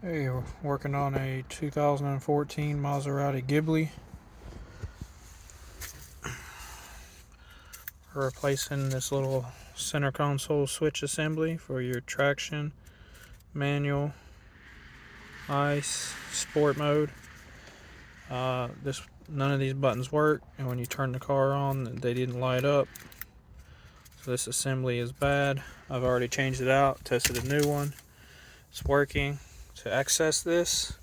Hey, we're working on a 2014 Maserati Ghibli. We're replacing this little center console switch assembly for your traction, manual, ice, sport mode. None of these buttons work, and when you turn the car on, they didn't light up. So this assembly is bad. I've already changed it out, tested a new one. It's working. To access this,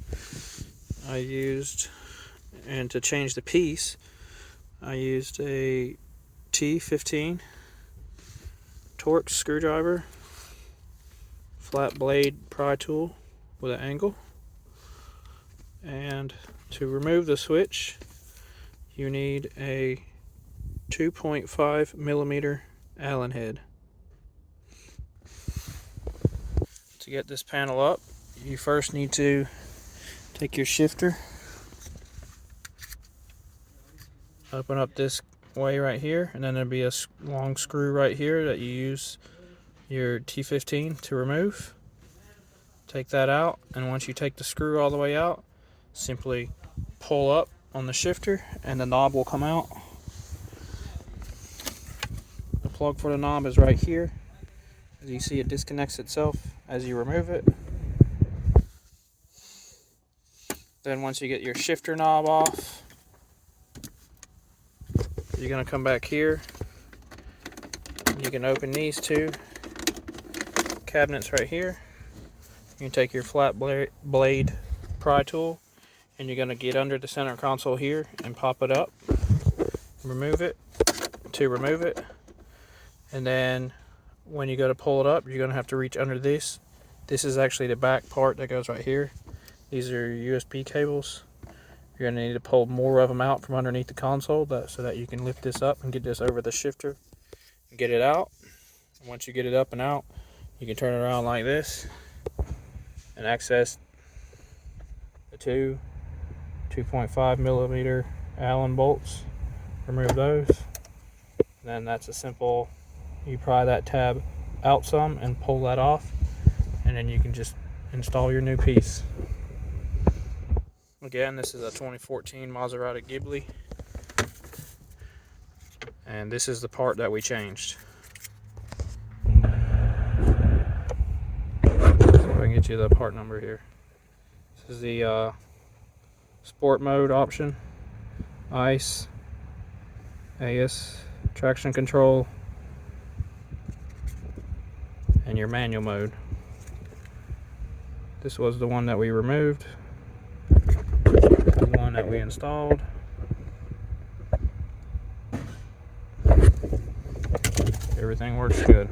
and to change the piece, I used a T15 Torx screwdriver, flat blade pry tool with an angle. And to remove the switch, you need a 2.5 millimeter Allen head. To get this panel up, you first need to take your shifter, open up this way right here, and then there'll be a long screw right here that you use your T15 to remove. Take that out, and once you take the screw all the way out, simply pull up on the shifter and the knob will come out. The plug for the knob is right here. As you see, it disconnects itself as you remove it. Then once you get your shifter knob off, you're going to come back here. You can open these two cabinets right here. You can take your flat blade pry tool, and you're going to get under the center console here and pop it up. Remove it. And then when you go to pull it up, you're going to have to reach under this. This is actually the back part that goes right here. These are USB cables. You're going to need to pull more of them out from underneath the console so that you can lift this up and get this over the shifter and get it out. And once you get it up and out, you can turn it around like this and access the 2.5 millimeter Allen bolts. Remove those. And then that's a simple, you pry that tab out some and pull that off, and then you can just install your new piece. Again, this is a 2014 Maserati Ghibli, and this is the part that we changed. So I can get you the part number here. This is the sport mode option, ice, AS, traction control, and your manual mode. This was the one that we removed. The one that we installed. Everything works good.